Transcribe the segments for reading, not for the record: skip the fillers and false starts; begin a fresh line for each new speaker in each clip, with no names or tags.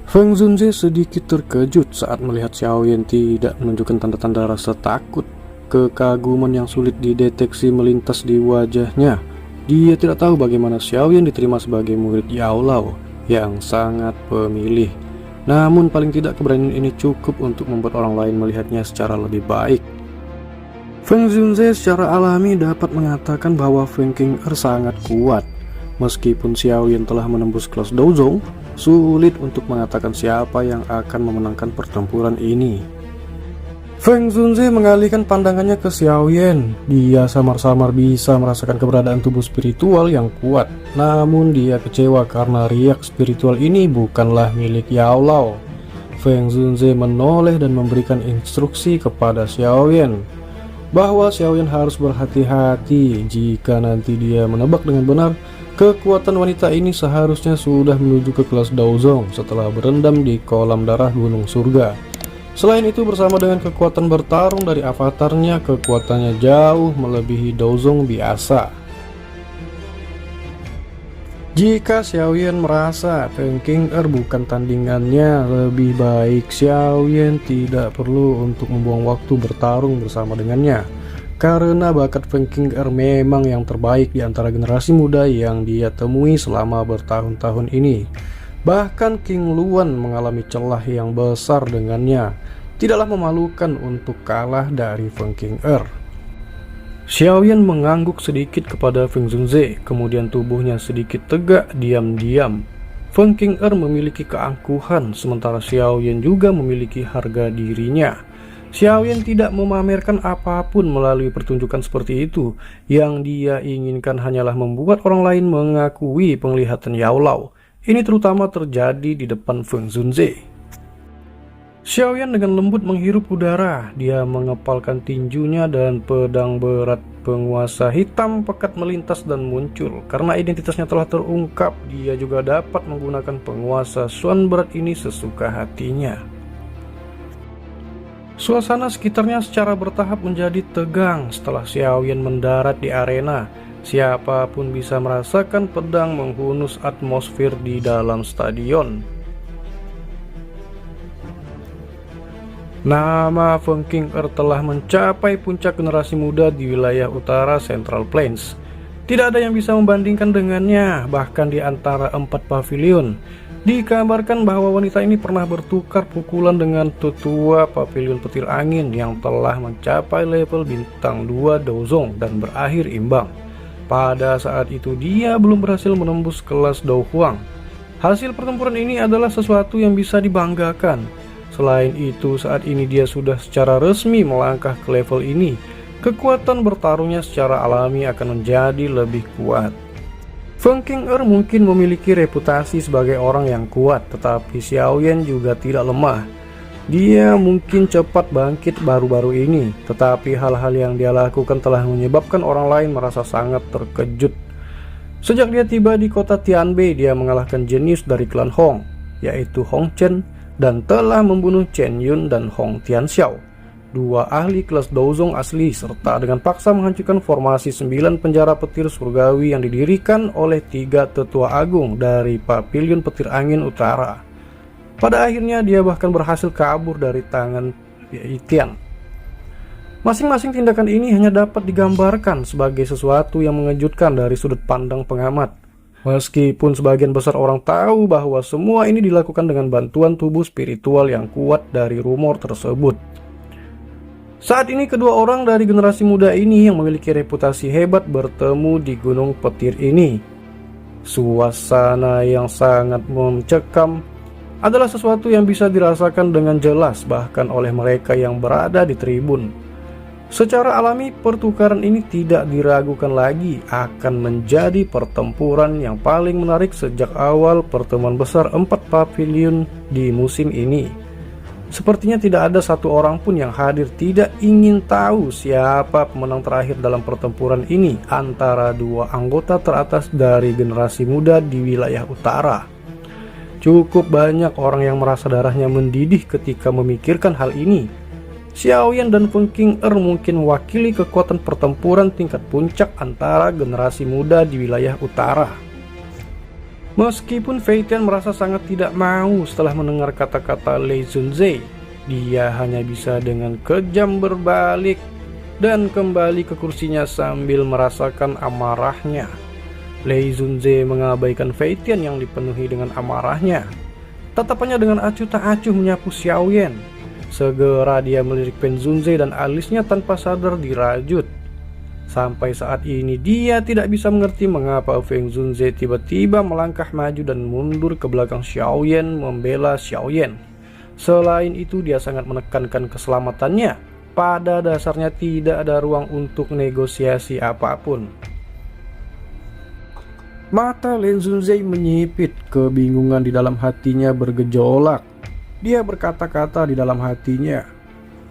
Feng Zunze sedikit terkejut saat melihat Xiaoyan tidak menunjukkan tanda-tanda rasa takut. Kekaguman yang sulit dideteksi melintas di wajahnya. Dia tidak tahu bagaimana Xiaoyan diterima sebagai murid Yao Lao yang sangat pemilih. Namun paling tidak keberanian ini cukup untuk membuat orang lain melihatnya secara lebih baik. Feng Zunze secara alami dapat mengatakan bahwa Feng Qing'er sangat kuat. Meskipun Xiaoyan telah menembus kelas Douzong, sulit untuk mengatakan siapa yang akan memenangkan pertempuran ini. Feng Zunze mengalihkan pandangannya ke Xiaoyan. Dia samar-samar bisa merasakan keberadaan tubuh spiritual yang kuat. Namun dia kecewa karena riak spiritual ini bukanlah milik Yao Lao. Feng Zunze menoleh dan memberikan instruksi kepada Xiaoyan bahwa Xiaoyan harus berhati-hati jika nanti dia menebak dengan benar. Kekuatan wanita ini seharusnya sudah menuju ke kelas Douzong setelah berendam di kolam darah gunung surga. Selain itu, bersama dengan kekuatan bertarung dari avatarnya, kekuatannya jauh melebihi Douzong biasa. Jika Xiaoyan merasa Feng Qing'er bukan tandingannya, lebih baik Xiaoyan tidak perlu untuk membuang waktu bertarung bersama dengannya. Karena bakat Feng Qing'er memang yang terbaik di antara generasi muda yang dia temui selama bertahun-tahun ini. Bahkan King Luan mengalami celah yang besar dengannya. Tidaklah memalukan untuk kalah dari Feng Qing'er. Xiaoyan mengangguk sedikit kepada Feng Zunze, kemudian tubuhnya sedikit tegak diam-diam. Feng Qing'er memiliki keangkuhan, sementara Xiaoyan juga memiliki harga dirinya. Xiaoyan tidak memamerkan apapun melalui pertunjukan seperti itu. Yang dia inginkan hanyalah membuat orang lain mengakui penglihatan Yao Lao. Ini terutama terjadi di depan Feng Zunze. Xiaoyan dengan lembut menghirup udara. Dia mengepalkan tinjunya dan pedang berat penguasa hitam pekat melintas dan muncul. Karena identitasnya telah terungkap, dia juga dapat menggunakan penguasa Xuan berat ini sesuka hatinya. Suasana sekitarnya secara bertahap menjadi tegang setelah Xiaoyan mendarat di arena. Siapapun bisa merasakan pedang menghunus atmosfer di dalam stadion. Nama Feng Qing'er telah mencapai puncak generasi muda di wilayah utara Central Plains. Tidak ada yang bisa membandingkan dengannya, bahkan di antara 4 pavilion. Dikabarkan bahwa wanita ini pernah bertukar pukulan dengan tetua pavilion petir angin yang telah mencapai level bintang 2 Douzong dan berakhir imbang. Pada saat itu dia belum berhasil menembus kelas Dou Huang. Hasil pertempuran ini adalah sesuatu yang bisa dibanggakan. Selain itu, saat ini dia sudah secara resmi melangkah ke level ini. Kekuatan bertarungnya secara alami akan menjadi lebih kuat. Feng Qing'er mungkin memiliki reputasi sebagai orang yang kuat, tetapi Xiaoyan juga tidak lemah. Dia mungkin cepat bangkit baru-baru ini, tetapi hal-hal yang dia lakukan telah menyebabkan orang lain merasa sangat terkejut. Sejak dia tiba di kota Tianbei, dia mengalahkan jenius dari klan Hong, yaitu Hong Chen, dan telah membunuh Chen Yun dan Hong Tianxiao, 2 ahli kelas Douzong asli, serta dengan paksa menghancurkan formasi 9 penjara petir surgawi yang didirikan oleh 3 tetua agung dari pavilion petir angin utara. Pada akhirnya dia bahkan berhasil kabur dari tangan Tian. Masing-masing tindakan ini hanya dapat digambarkan sebagai sesuatu yang mengejutkan dari sudut pandang pengamat. Meskipun sebagian besar orang tahu bahwa semua ini dilakukan dengan bantuan tubuh spiritual yang kuat dari rumor tersebut. Saat ini kedua orang dari generasi muda ini yang memiliki reputasi hebat bertemu di gunung petir ini. Suasana yang sangat mencekam adalah sesuatu yang bisa dirasakan dengan jelas bahkan oleh mereka yang berada di tribun. Secara alami, pertukaran ini tidak diragukan lagi akan menjadi pertempuran yang paling menarik sejak awal pertemuan besar 4 pavilion di musim ini. Sepertinya tidak ada satu orang pun yang hadir tidak ingin tahu siapa pemenang terakhir dalam pertempuran ini antara 2 anggota teratas dari generasi muda di wilayah utara. Cukup banyak orang yang merasa darahnya mendidih ketika memikirkan hal ini. Xiaoyan dan Feng Qing'er mungkin mewakili kekuatan pertempuran tingkat puncak antara generasi muda di wilayah utara. Meskipun Fei Tian merasa sangat tidak mau setelah mendengar kata-kata Lei Zunze, dia hanya bisa dengan kejam berbalik dan kembali ke kursinya sambil merasakan amarahnya. Lei Zunze mengabaikan Fei Tian yang dipenuhi dengan amarahnya. Tatapannya dengan acuh tak acuh menyapu Xiao Yan. Segera dia melirik Pen Zunze dan alisnya tanpa sadar dirajut. Sampai saat ini dia tidak bisa mengerti mengapa Feng Zunze tiba-tiba melangkah maju dan mundur ke belakang Xiao Yan membela Xiao Yan. Selain itu dia sangat menekankan keselamatannya. Pada dasarnya tidak ada ruang untuk negosiasi apapun. Mata Lei Zunze menyipit, kebingungan di dalam hatinya bergejolak. Dia berkata-kata di dalam hatinya,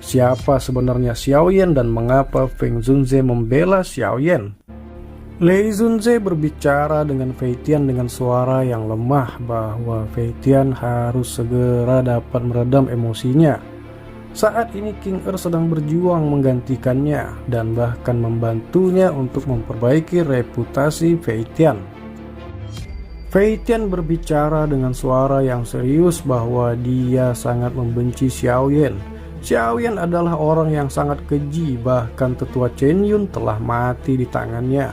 siapa sebenarnya Xiao Yan dan mengapa Feng Zunze membela Xiao Yan? Lei Zunze berbicara dengan Fei Tian dengan suara yang lemah bahwa Fei Tian harus segera dapat meredam emosinya. Saat ini King sedang berjuang menggantikannya dan bahkan membantunya untuk memperbaiki reputasi Fei Tian. Fei Tian berbicara dengan suara yang serius bahwa dia sangat membenci Xiao Yan. Xiao Yan adalah orang yang sangat keji, bahkan tetua Chen Yun telah mati di tangannya.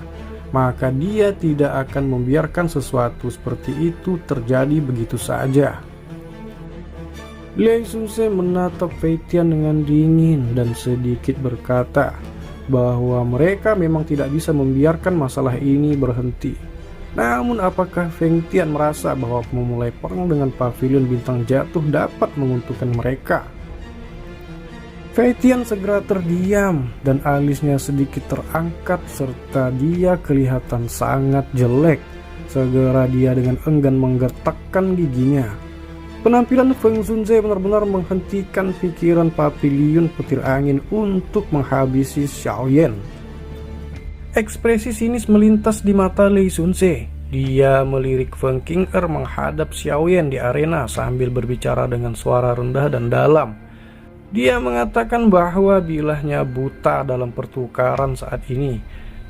Maka dia tidak akan membiarkan sesuatu seperti itu terjadi begitu saja. Lei Zunze menatap Fei Tian dengan dingin dan sedikit berkata bahwa mereka memang tidak bisa membiarkan masalah ini berhenti. Namun apakah Fei Tian merasa bahwa memulai perang dengan pavilion bintang jatuh dapat menguntungkan mereka? Fei Tian segera terdiam dan alisnya sedikit terangkat serta dia kelihatan sangat jelek. Segera dia dengan enggan menggertakkan giginya. Penampilan Feng Zunze benar-benar menghentikan pikiran pavilion petir angin untuk menghabisi Xiao Yan. Ekspresi sinis melintas di mata Lei Zunze. Dia melirik Feng Qing'er menghadap Xiao Yan di arena sambil berbicara dengan suara rendah dan dalam. Dia mengatakan bahwa bilahnya buta dalam pertukaran saat ini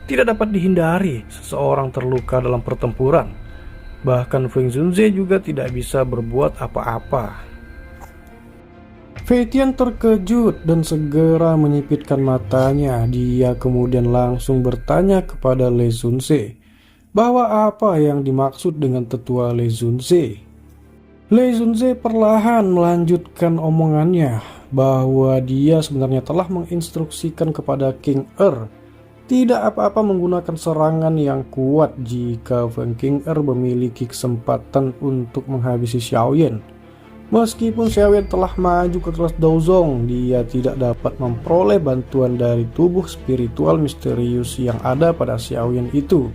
tidak dapat dihindari seseorang terluka dalam pertempuran. Bahkan Feng Zunze juga tidak bisa berbuat apa-apa. Fei Tian terkejut dan segera menyipitkan matanya. Dia kemudian langsung bertanya kepada Lei Zunze bahwa apa yang dimaksud dengan tetua Lei Zunze. Lei Zunze perlahan melanjutkan omongannya bahwa dia sebenarnya telah menginstruksikan kepada King tidak apa-apa menggunakan serangan yang kuat jika Feng Qing'er memiliki kesempatan untuk menghabisi Xiao Yan. Meskipun Xiao Yan telah maju ke kelas Daozong, dia tidak dapat memperoleh bantuan dari tubuh spiritual misterius yang ada pada Xiao Yan itu.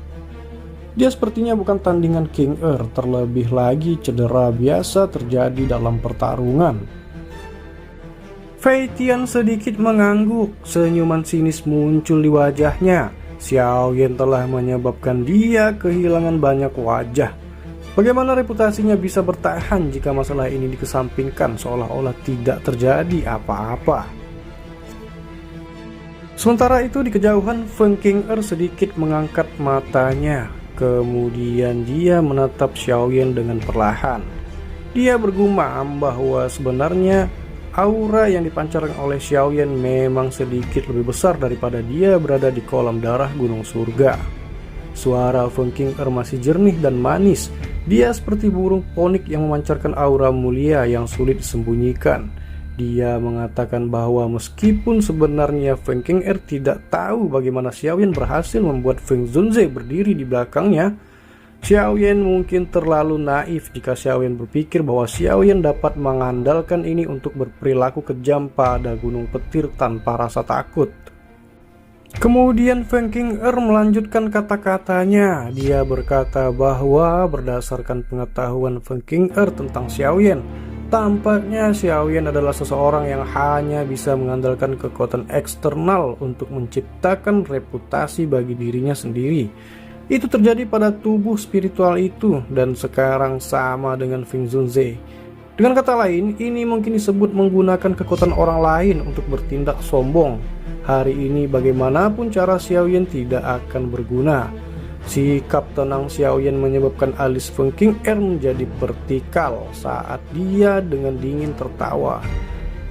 Dia sepertinya bukan tandingan Qing'er, terlebih lagi cedera biasa terjadi dalam pertarungan. Fei Tian sedikit mengangguk, senyuman sinis muncul di wajahnya. Xiao Yan telah menyebabkan dia kehilangan banyak wajah. Bagaimana reputasinya bisa bertahan jika masalah ini dikesampingkan seolah-olah tidak terjadi apa-apa? Sementara itu di kejauhan Feng Qing'er sedikit mengangkat matanya. Kemudian dia menatap Xiao Yan dengan perlahan. Dia bergumam bahwa sebenarnya aura yang dipancarkan oleh Xiao Yan memang sedikit lebih besar daripada dia berada di kolam darah gunung surga. Suara Feng Qing'er masih jernih dan manis. Dia seperti burung ponik yang memancarkan aura mulia yang sulit disembunyikan. Dia mengatakan bahwa meskipun sebenarnya Feng Qing'er tidak tahu bagaimana Xiao Yan berhasil membuat Feng Zunze berdiri di belakangnya, Xiao Yan mungkin terlalu naif jika Xiao Yan berpikir bahwa Xiao Yan dapat mengandalkan ini untuk berperilaku kejam pada gunung petir tanpa rasa takut. Kemudian Feng Qing'er melanjutkan kata-katanya. Dia berkata bahwa berdasarkan pengetahuan Feng Qing'er tentang Xiao Yan, tampaknya Xiao Yan adalah seseorang yang hanya bisa mengandalkan kekuatan eksternal untuk menciptakan reputasi bagi dirinya sendiri. Itu terjadi pada tubuh spiritual itu dan sekarang sama dengan Feng Zunze. Dengan kata lain, ini mungkin disebut menggunakan kekuatan orang lain untuk bertindak sombong. Hari ini bagaimanapun cara Xiao Yan tidak akan berguna. Sikap tenang Xiaoyan menyebabkan alis Feng Qing'er menjadi vertikal saat dia dengan dingin tertawa.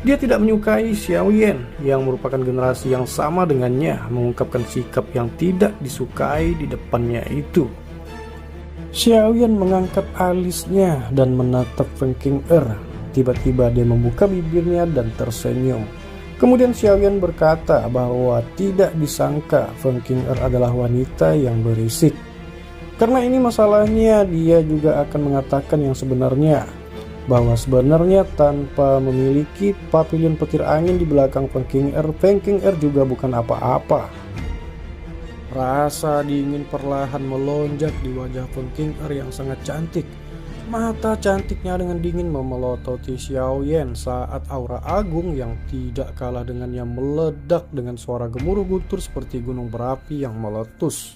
Dia tidak menyukai Xiaoyan yang merupakan generasi yang sama dengannya mengungkapkan sikap yang tidak disukai di depannya itu. Xiaoyan mengangkat alisnya dan menatap Feng Qing'er. Tiba-tiba dia membuka bibirnya dan tersenyum. Kemudian Xiaoyan berkata bahwa tidak disangka Feng Qing'er adalah wanita yang berisik. Karena ini masalahnya, dia juga akan mengatakan yang sebenarnya, bahwa sebenarnya tanpa memiliki pavilion petir angin di belakang Feng Qing'er juga bukan apa-apa. Rasa dingin perlahan melonjak di wajah Feng Qing'er yang sangat cantik. Mata cantiknya dengan dingin memelototi Xiaoyan saat aura agung yang tidak kalah dengannya meledak dengan suara gemuruh guntur seperti gunung berapi yang meletus.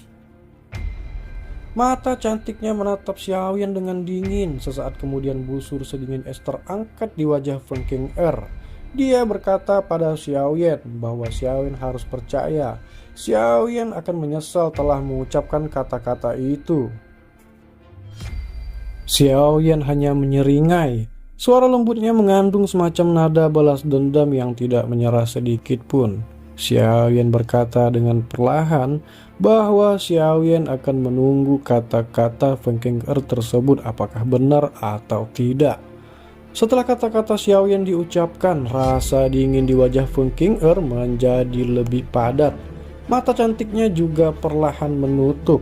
Mata cantiknya menatap Xiaoyan dengan dingin. Sesaat kemudian busur sedingin es terangkat di wajah Feng Qing'er. Dia berkata pada Xiaoyan bahwa Xiaoyan harus percaya. Xiaoyan akan menyesal telah mengucapkan kata-kata itu. Xiaoyan hanya menyeringai. Suara lembutnya mengandung semacam nada balas dendam yang tidak menyerah sedikit pun. Xiaoyan berkata dengan perlahan bahwa Xiaoyan akan menunggu kata-kata Feng Qing'er tersebut apakah benar atau tidak. Setelah kata-kata Xiaoyan diucapkan, rasa dingin di wajah Feng Qing'er menjadi lebih padat. Mata cantiknya juga perlahan menutup.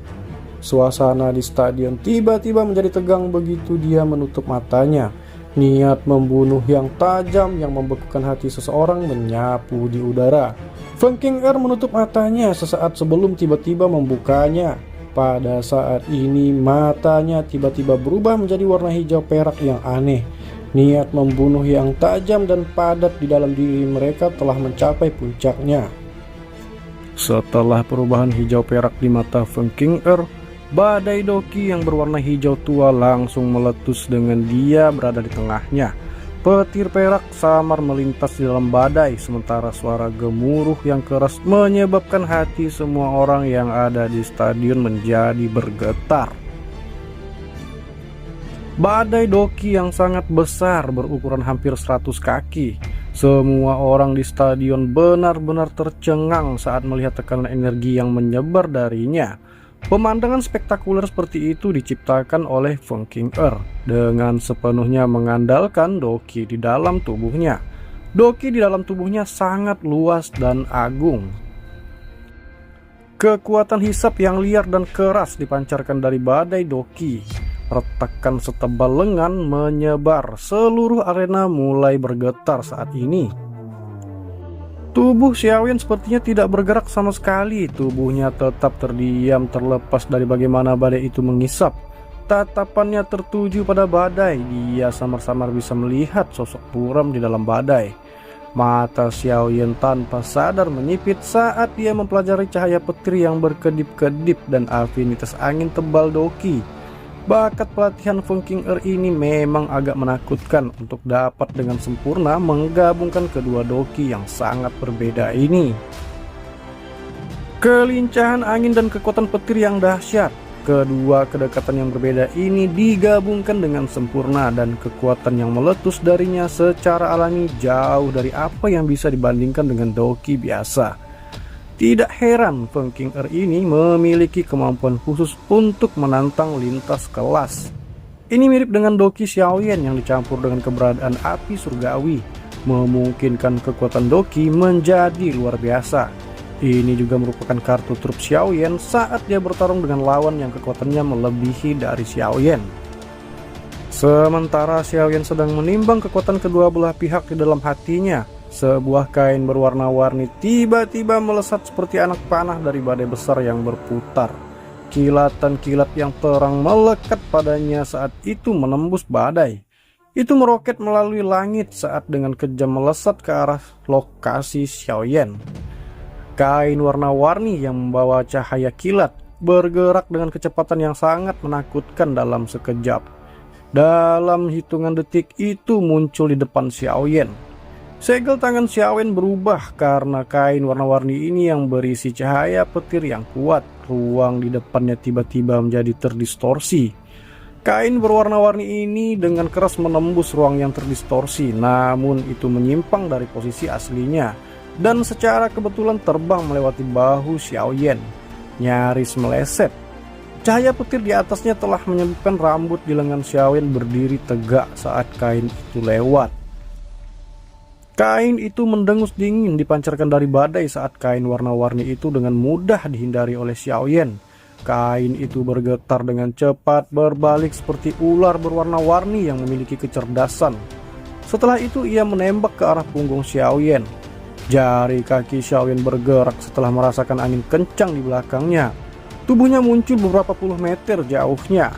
Suasana di stadion tiba-tiba menjadi tegang begitu dia menutup matanya. Niat membunuh yang tajam yang membekukan hati seseorang menyapu di udara. Feng Qing'er menutup matanya sesaat sebelum tiba-tiba membukanya. Pada saat ini matanya tiba-tiba berubah menjadi warna hijau perak yang aneh. Niat membunuh yang tajam dan padat di dalam diri mereka telah mencapai puncaknya. Setelah perubahan hijau perak di mata Feng Qing'er, badai Doqi yang berwarna hijau tua langsung meletus dengan dia berada di tengahnya. Petir perak samar melintas di dalam badai, sementara suara gemuruh yang keras menyebabkan hati semua orang yang ada di stadion menjadi bergetar. Badai Doqi yang sangat besar berukuran hampir 100 kaki. Semua orang di stadion benar-benar tercengang saat melihat tekanan energi yang menyebar darinya. Pemandangan spektakuler seperti itu diciptakan oleh Feng Qing'er dengan sepenuhnya mengandalkan Doqi di dalam tubuhnya. Doqi di dalam tubuhnya sangat luas dan agung. Kekuatan hisap yang liar dan keras dipancarkan dari badai Doqi. Retakan setebal lengan menyebar, seluruh arena mulai bergetar saat ini. Tubuh Xiaoyan sepertinya tidak bergerak sama sekali. Tubuhnya tetap terdiam terlepas dari bagaimana badai itu mengisap. Tatapannya tertuju pada badai. Dia samar-samar bisa melihat sosok buram di dalam badai. Mata Xiaoyan tanpa sadar menyipit saat dia mempelajari cahaya petir yang berkedip-kedip dan afinitas angin tebal Doqi. Bakat pelatihan Feng Qing'er ini memang agak menakutkan untuk dapat dengan sempurna menggabungkan kedua Doqi yang sangat berbeda ini. Kelincahan angin dan kekuatan petir yang dahsyat. Kedua kedekatan yang berbeda ini digabungkan dengan sempurna dan kekuatan yang meletus darinya secara alami jauh dari apa yang bisa dibandingkan dengan Doqi biasa. Tidak heran Feng Qing'er ini memiliki kemampuan khusus untuk menantang lintas kelas. Ini mirip dengan Doqi Xiaoyan yang dicampur dengan keberadaan api surgawi, memungkinkan kekuatan Doqi menjadi luar biasa. Ini juga merupakan kartu truf Xiaoyan saat dia bertarung dengan lawan yang kekuatannya melebihi dari Xiaoyan. Sementara Xiaoyan sedang menimbang kekuatan kedua belah pihak di dalam hatinya, sebuah kain berwarna-warni tiba-tiba melesat seperti anak panah dari badai besar yang berputar. Kilatan kilat yang terang melekat padanya saat itu menembus badai. Itu meroket melalui langit saat dengan kejam melesat ke arah lokasi Xiaoyan. Kain warna-warni yang membawa cahaya kilat bergerak dengan kecepatan yang sangat menakutkan dalam sekejap. Dalam hitungan detik itu muncul di depan Xiaoyan. Segel tangan Xiaoyan berubah karena kain warna-warni ini yang berisi cahaya petir yang kuat. Ruang di depannya tiba-tiba menjadi terdistorsi. Kain berwarna-warni ini dengan keras menembus ruang yang terdistorsi, namun itu menyimpang dari posisi aslinya dan secara kebetulan terbang melewati bahu Xiaoyan, nyaris meleset. Cahaya petir di atasnya telah menyebabkan rambut di lengan Xiaoyan berdiri tegak saat kain itu lewat. Kain itu mendengus dingin dipancarkan dari badai saat kain warna-warni itu dengan mudah dihindari oleh Xiaoyan. Kain itu bergetar dengan cepat, berbalik seperti ular berwarna-warni yang memiliki kecerdasan. Setelah itu ia menembak ke arah punggung Xiaoyan. Jari kaki Xiaoyan bergerak setelah merasakan angin kencang di belakangnya. Tubuhnya muncul beberapa puluh meter jauhnya.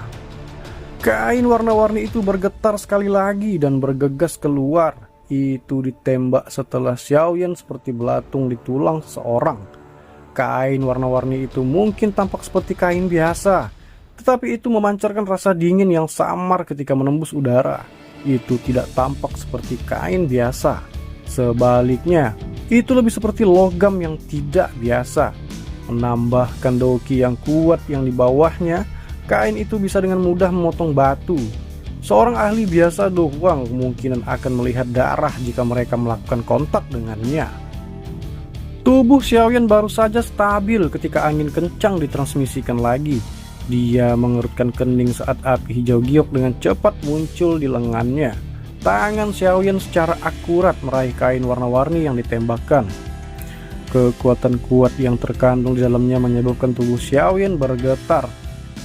Kain warna-warni itu bergetar sekali lagi dan bergegas keluar. Itu ditembak setelah Xiaoyan seperti belatung di tulang seseorang. Kain warna-warni itu mungkin tampak seperti kain biasa, tetapi itu memancarkan rasa dingin yang samar ketika menembus udara. Itu tidak tampak seperti kain biasa. Sebaliknya, itu lebih seperti logam yang tidak biasa. Menambahkan doki yang kuat yang di bawahnya, kain itu bisa dengan mudah memotong batu. Seorang ahli biasa doang kemungkinan akan melihat darah jika mereka melakukan kontak dengannya. Tubuh Xiaoyan baru saja stabil ketika angin kencang ditransmisikan lagi. Dia mengerutkan kening saat api hijau giok dengan cepat muncul di lengannya. Tangan Xiaoyan secara akurat meraih kain warna-warni yang ditembakkan. Kekuatan kuat yang terkandung di dalamnya menyebabkan tubuh Xiaoyan bergetar.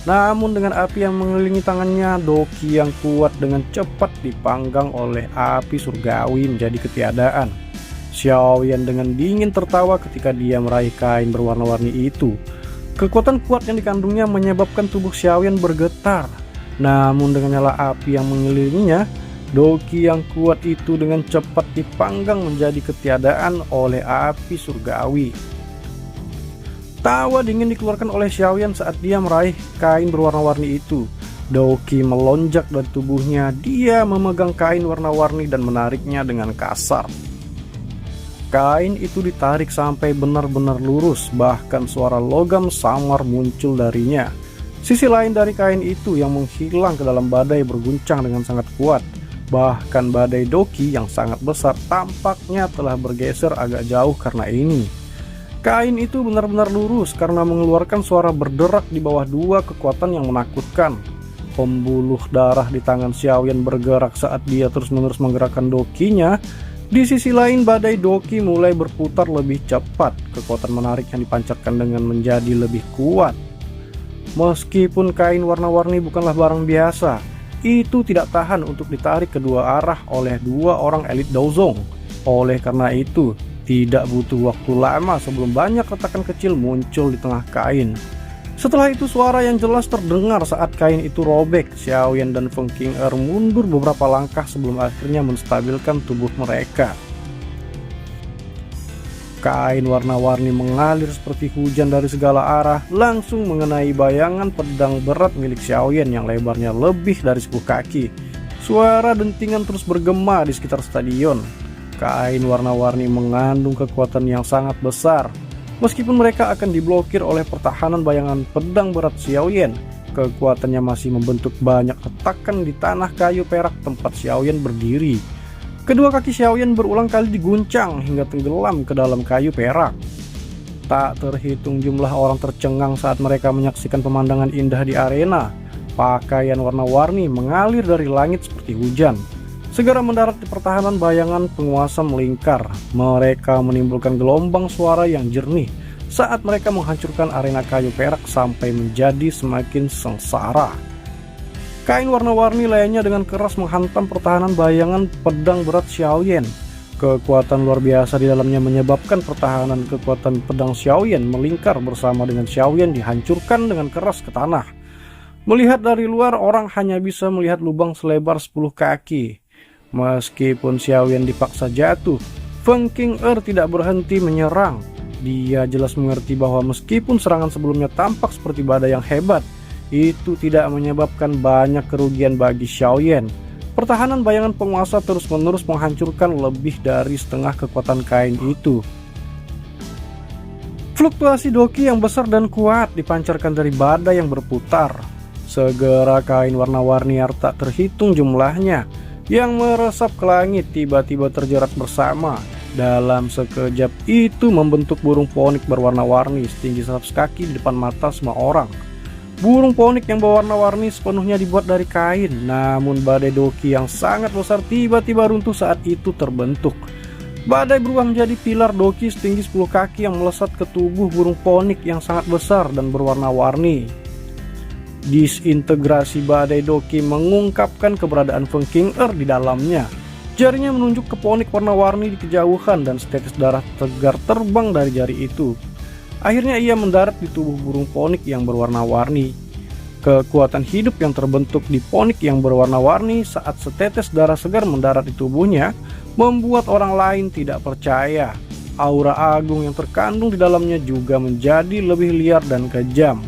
Namun dengan api yang mengelilingi tangannya, doki yang kuat dengan cepat dipanggang oleh api surgawi menjadi ketiadaan. Xiaoyan dengan dingin tertawa ketika dia meraih kain berwarna-warni itu. Kekuatan kuat yang dikandungnya menyebabkan tubuh Xiaoyan bergetar. Namun dengan nyala api yang mengelilinginya, doki yang kuat itu dengan cepat dipanggang menjadi ketiadaan oleh api surgawi. Tawa dingin dikeluarkan oleh Xiaoyan saat dia meraih kain berwarna-warni itu. Doki melonjak dari tubuhnya. Dia memegang kain warna-warni dan menariknya dengan kasar. Kain itu ditarik sampai benar-benar lurus, bahkan suara logam samar muncul darinya. Sisi lain dari kain itu yang menghilang ke dalam badai berguncang dengan sangat kuat. Bahkan badai doki yang sangat besar tampaknya telah bergeser agak jauh karena ini. Kain itu benar-benar lurus karena mengeluarkan suara berderak di bawah dua kekuatan yang menakutkan. Pembuluh darah di tangan Xiaoyan bergerak saat dia terus-menerus menggerakkan dokinya. Di sisi lain badai doki mulai berputar lebih cepat. Kekuatan menarik yang dipancarkan dengan menjadi lebih kuat. Meskipun kain warna-warni bukanlah barang biasa, itu tidak tahan untuk ditarik kedua arah oleh dua orang elit Daozong. Oleh karena itu, tidak butuh waktu lama sebelum banyak retakan kecil muncul di tengah kain. Setelah itu suara yang jelas terdengar saat kain itu robek. Xiaoyan dan Feng Qing'er mundur beberapa langkah sebelum akhirnya menstabilkan tubuh mereka. Kain warna-warni mengalir seperti hujan dari segala arah, langsung mengenai bayangan pedang berat milik Xiaoyan yang lebarnya lebih dari 10 kaki. Suara dentingan terus bergema di sekitar stadion. Kain warna-warni mengandung kekuatan yang sangat besar. Meskipun mereka akan diblokir oleh pertahanan bayangan pedang berat Xiaoyan, kekuatannya masih membentuk banyak retakan di tanah kayu perak tempat Xiaoyan berdiri. Kedua kaki Xiaoyan berulang kali diguncang hingga tenggelam ke dalam kayu perak. Tak terhitung jumlah orang tercengang saat mereka menyaksikan pemandangan indah di arena. Pakaian warna-warni mengalir dari langit seperti hujan. Segera mendarat di pertahanan bayangan penguasa melingkar. Mereka menimbulkan gelombang suara yang jernih saat mereka menghancurkan arena kayu perak sampai menjadi semakin sengsara. Kain warna-warni lainnya dengan keras menghantam pertahanan bayangan pedang berat Xiaoyan. Kekuatan luar biasa di dalamnya menyebabkan pertahanan kekuatan pedang Xiaoyan melingkar bersama dengan Xiaoyan dihancurkan dengan keras ke tanah. Melihat dari luar, orang hanya bisa melihat lubang selebar 10 kaki. Meskipun Xiaoyan dipaksa jatuh, Feng Qing'er tidak berhenti menyerang. Dia jelas mengerti bahwa meskipun serangan sebelumnya tampak seperti badai yang hebat, itu tidak menyebabkan banyak kerugian bagi Xiaoyan. Pertahanan bayangan penguasa terus-menerus menghancurkan lebih dari setengah kekuatan kain itu. Fluktuasi Doki yang besar dan kuat dipancarkan dari badai yang berputar. Segera kain warna-warni yang tak terhitung jumlahnya yang meresap ke langit tiba-tiba terjerat bersama. Dalam sekejap itu membentuk burung ponik berwarna-warni setinggi 100 kaki di depan mata semua orang. Burung ponik yang berwarna-warni sepenuhnya dibuat dari kain, namun badai Doki yang sangat besar tiba-tiba runtuh saat itu terbentuk. Badai berubah menjadi pilar Doki setinggi 10 kaki yang melesat ke tubuh burung ponik yang sangat besar dan berwarna-warni. Disintegrasi badai Doki mengungkapkan keberadaan Feng King di dalamnya. Jarinya menunjuk ke ponik warna-warni di kejauhan dan setetes darah tegar terbang dari jari itu. Akhirnya ia mendarat di tubuh burung ponik yang berwarna-warni. Kekuatan hidup yang terbentuk di ponik yang berwarna-warni saat setetes darah segar mendarat di tubuhnya membuat orang lain tidak percaya. Aura agung yang terkandung di dalamnya juga menjadi lebih liar dan kejam.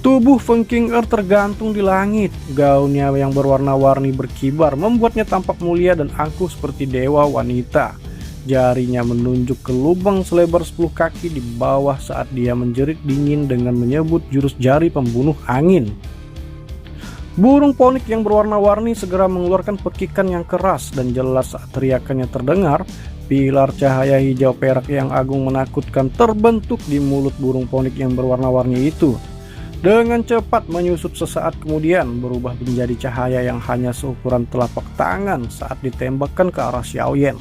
Tubuh Feng King tergantung di langit. Gaunnya yang berwarna-warni berkibar membuatnya tampak mulia dan angkuh seperti dewa wanita. Jarinya menunjuk ke lubang selebar 10 kaki di bawah saat dia menjerit dingin dengan menyebut jurus jari pembunuh angin. Burung ponik yang berwarna-warni segera mengeluarkan pekikan yang keras dan jelas saat teriakannya terdengar. Pilar cahaya hijau perak yang agung menakutkan terbentuk di mulut burung ponik yang berwarna-warni itu. Dengan cepat menyusut sesaat kemudian berubah menjadi cahaya yang hanya seukuran telapak tangan saat ditembakkan ke arah Xiaoyan.